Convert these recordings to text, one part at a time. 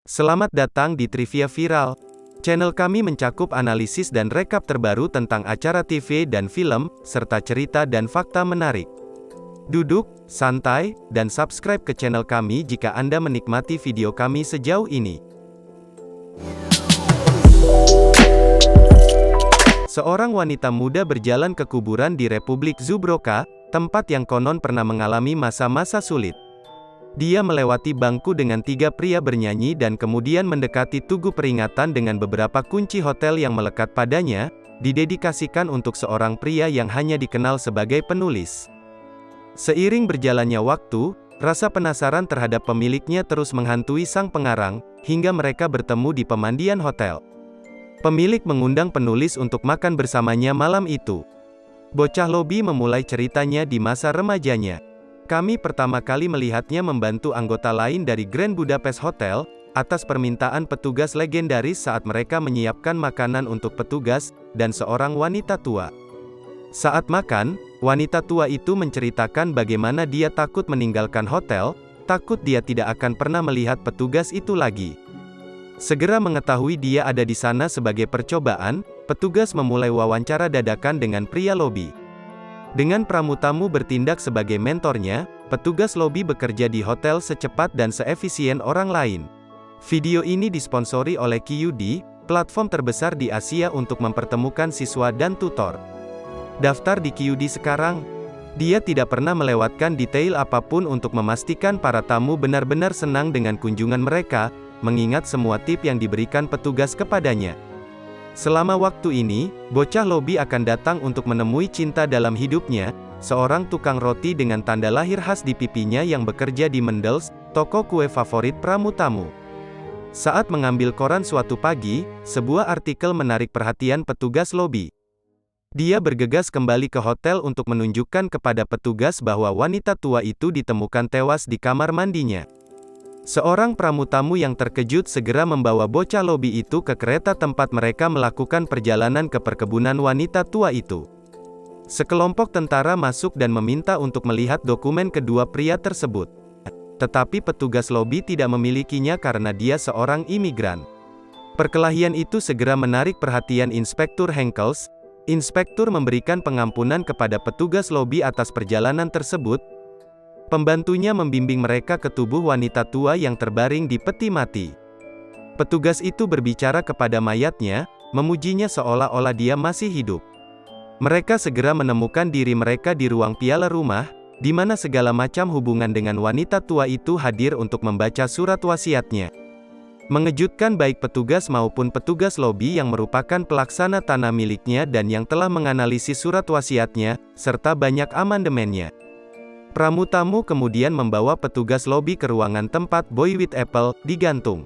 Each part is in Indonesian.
Selamat datang di Trivia Viral. Channel kami mencakup analisis dan rekap terbaru tentang acara TV dan film, serta cerita dan fakta menarik. Duduk, santai, dan subscribe ke channel kami jika Anda menikmati video kami sejauh ini. Seorang wanita muda berjalan ke kuburan di Republik Zubroka, tempat yang konon pernah mengalami masa-masa sulit. Dia melewati bangku dengan 3 pria bernyanyi dan kemudian mendekati tugu peringatan dengan beberapa kunci hotel yang melekat padanya, didedikasikan untuk seorang pria yang hanya dikenal sebagai penulis. Seiring berjalannya waktu, rasa penasaran terhadap pemiliknya terus menghantui sang pengarang, hingga mereka bertemu di pemandian hotel. Pemilik mengundang penulis untuk makan bersamanya malam itu. Bocah Lobby memulai ceritanya di masa remajanya. Kami pertama kali melihatnya membantu anggota lain dari Grand Budapest Hotel, atas permintaan petugas legendaris saat mereka menyiapkan makanan untuk petugas, dan seorang wanita tua. Saat makan, wanita tua itu menceritakan bagaimana dia takut meninggalkan hotel, takut dia tidak akan pernah melihat petugas itu lagi. Segera mengetahui dia ada di sana sebagai percobaan, petugas memulai wawancara dadakan dengan pria Lobby. Dengan pramu-tamu bertindak sebagai mentornya, petugas Lobby bekerja di hotel secepat dan seefisien orang lain. Video ini disponsori oleh QD, platform terbesar di Asia untuk mempertemukan siswa dan tutor. Daftar di QD sekarang. Dia tidak pernah melewatkan detail apapun untuk memastikan para tamu benar-benar senang dengan kunjungan mereka, mengingat semua tip yang diberikan petugas kepadanya. Selama waktu ini, bocah Lobby akan datang untuk menemui cinta dalam hidupnya, seorang tukang roti dengan tanda lahir khas di pipinya yang bekerja di Mendels, toko kue favorit pramu-tamu. Saat mengambil koran suatu pagi, sebuah artikel menarik perhatian petugas Lobby. Dia bergegas kembali ke hotel untuk menunjukkan kepada petugas bahwa wanita tua itu ditemukan tewas di kamar mandinya. Seorang pramu-tamu yang terkejut segera membawa bocah Lobby itu ke kereta tempat mereka melakukan perjalanan ke perkebunan wanita tua itu. Sekelompok tentara masuk dan meminta untuk melihat dokumen kedua pria tersebut. Tetapi petugas Lobby tidak memilikinya karena dia seorang imigran. Perkelahian itu segera menarik perhatian Inspektur Henkels. Inspektur memberikan pengampunan kepada petugas Lobby atas perjalanan tersebut. Pembantunya membimbing mereka ke tubuh wanita tua yang terbaring di peti mati. Petugas itu berbicara kepada mayatnya, memujinya seolah-olah dia masih hidup. Mereka segera menemukan diri mereka di ruang piala rumah, di mana segala macam hubungan dengan wanita tua itu hadir untuk membaca surat wasiatnya. Mengejutkan baik petugas maupun petugas Lobby yang merupakan pelaksana tanah miliknya dan yang telah menganalisis surat wasiatnya, serta banyak amandemennya. Pramu-tamu kemudian membawa petugas Lobby ke ruangan tempat Boy with Apple digantung.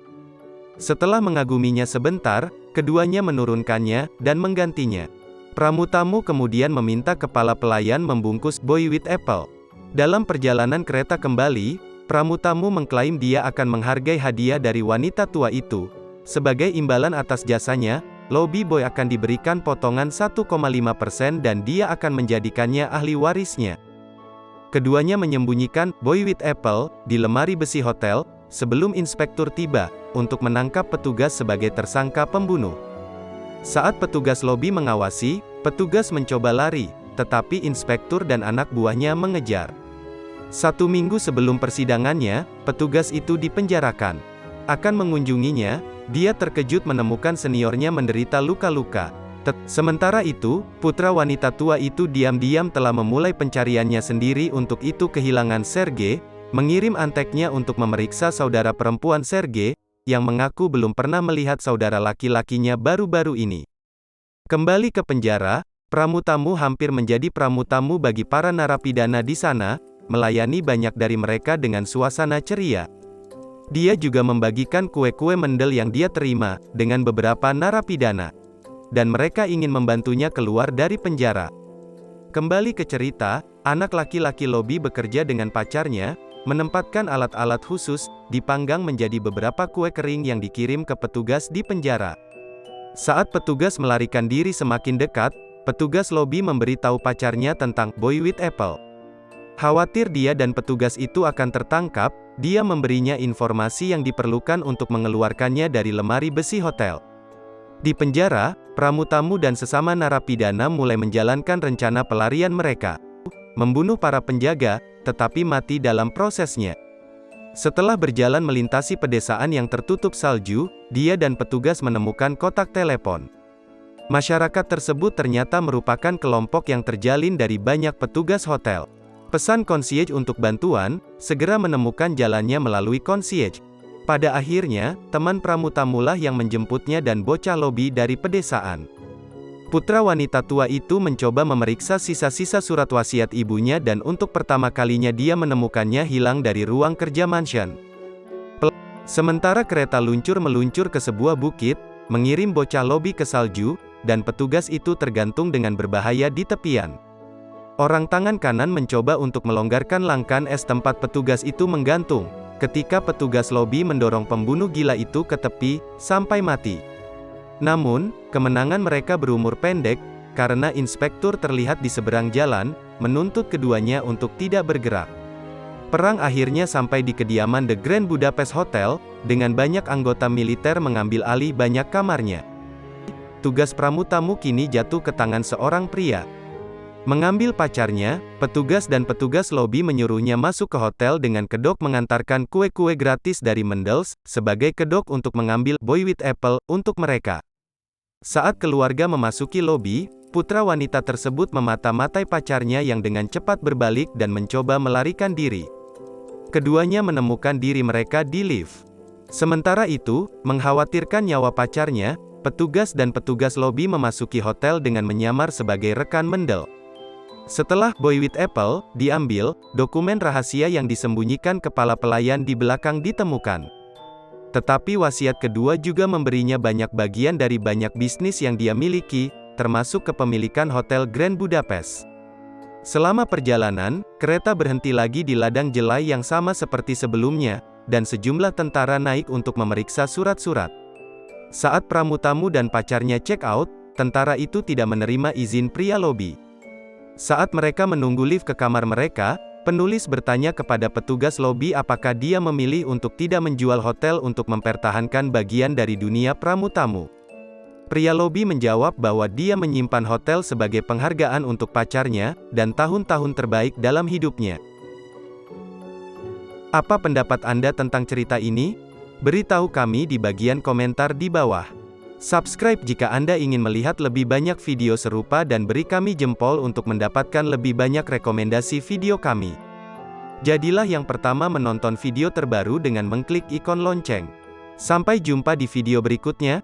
Setelah mengaguminya sebentar, keduanya menurunkannya dan menggantinya. Pramu-tamu kemudian meminta kepala pelayan membungkus Boy with Apple. Dalam perjalanan kereta kembali, pramu-tamu mengklaim dia akan menghargai hadiah dari wanita tua itu. Sebagai imbalan atas jasanya, Lobby Boy akan diberikan potongan 1,5% dan dia akan menjadikannya ahli warisnya. Keduanya menyembunyikan Boy with Apple di lemari besi hotel, sebelum inspektur tiba, untuk menangkap petugas sebagai tersangka pembunuh. Saat petugas Lobby mengawasi, petugas mencoba lari, tetapi inspektur dan anak buahnya mengejar. 1 minggu sebelum persidangannya, petugas itu dipenjarakan. Akan mengunjunginya, dia terkejut menemukan seniornya menderita luka-luka. Sementara itu, putra wanita tua itu diam-diam telah memulai pencariannya sendiri. Untuk itu kehilangan Sergei, mengirim anteknya untuk memeriksa saudara perempuan Sergei, yang mengaku belum pernah melihat saudara laki-lakinya baru-baru ini. Kembali ke penjara, pramu-tamu hampir menjadi pramu-tamu bagi para narapidana di sana, melayani banyak dari mereka dengan suasana ceria. Dia juga membagikan kue-kue mendel yang dia terima, dengan beberapa narapidana. Dan mereka ingin membantunya keluar dari penjara. Kembali ke cerita, anak laki-laki Lobby bekerja dengan pacarnya, menempatkan alat-alat khusus, dipanggang menjadi beberapa kue kering yang dikirim ke petugas di penjara. Saat petugas melarikan diri semakin dekat, petugas Lobby memberitahu pacarnya tentang Boy with Apple. Khawatir dia dan petugas itu akan tertangkap, dia memberinya informasi yang diperlukan untuk mengeluarkannya dari lemari besi hotel. Di penjara, pramu-tamu dan sesama narapidana mulai menjalankan rencana pelarian mereka. Membunuh para penjaga, tetapi mati dalam prosesnya. Setelah berjalan melintasi pedesaan yang tertutup salju, dia dan petugas menemukan kotak telepon. Masyarakat tersebut ternyata merupakan kelompok yang terjalin dari banyak petugas hotel. Pesan concierge untuk bantuan, segera menemukan jalannya melalui concierge. Pada akhirnya, teman pramu-tamulah yang menjemputnya dan bocah lobi dari pedesaan. Putra wanita tua itu mencoba memeriksa sisa-sisa surat wasiat ibunya dan untuk pertama kalinya dia menemukannya hilang dari ruang kerja mansion. Sementara kereta luncur meluncur ke sebuah bukit, mengirim bocah lobi ke salju, dan petugas itu tergantung dengan berbahaya di tepian. Orang tangan kanan mencoba untuk melonggarkan langkan es tempat petugas itu menggantung, ketika petugas lobi mendorong pembunuh gila itu ke tepi, sampai mati. Namun, kemenangan mereka berumur pendek, karena inspektur terlihat di seberang jalan, menuntut keduanya untuk tidak bergerak. Perang akhirnya sampai di kediaman The Grand Budapest Hotel, dengan banyak anggota militer mengambil alih banyak kamarnya. Tugas pramu-tamu kini jatuh ke tangan seorang pria. Mengambil pacarnya, petugas dan petugas lobi menyuruhnya masuk ke hotel dengan kedok mengantarkan kue-kue gratis dari Mendels, sebagai kedok untuk mengambil boy with apple untuk mereka. Saat keluarga memasuki lobi, putra wanita tersebut memata-matai pacarnya yang dengan cepat berbalik dan mencoba melarikan diri. Keduanya menemukan diri mereka di lift. Sementara itu, mengkhawatirkan nyawa pacarnya, petugas dan petugas lobi memasuki hotel dengan menyamar sebagai rekan Mendel. Setelah boy with apple diambil, dokumen rahasia yang disembunyikan kepala pelayan di belakang ditemukan. Tetapi wasiat kedua juga memberinya banyak bagian dari banyak bisnis yang dia miliki, termasuk kepemilikan Hotel Grand Budapest. Selama perjalanan, kereta berhenti lagi di ladang jelai yang sama seperti sebelumnya, dan sejumlah tentara naik untuk memeriksa surat-surat. Saat pramu-tamu dan pacarnya check out, tentara itu tidak menerima izin pria lobi. Saat mereka menunggu lift ke kamar mereka, penulis bertanya kepada petugas lobi apakah dia memilih untuk tidak menjual hotel untuk mempertahankan bagian dari dunia pramu-tamu. Pria lobi menjawab bahwa dia menyimpan hotel sebagai penghargaan untuk pacarnya, dan tahun-tahun terbaik dalam hidupnya. Apa pendapat Anda tentang cerita ini? Beritahu kami di bagian komentar di bawah. Subscribe jika Anda ingin melihat lebih banyak video serupa dan beri kami jempol untuk mendapatkan lebih banyak rekomendasi video kami. Jadilah yang pertama menonton video terbaru dengan mengklik ikon lonceng. Sampai jumpa di video berikutnya.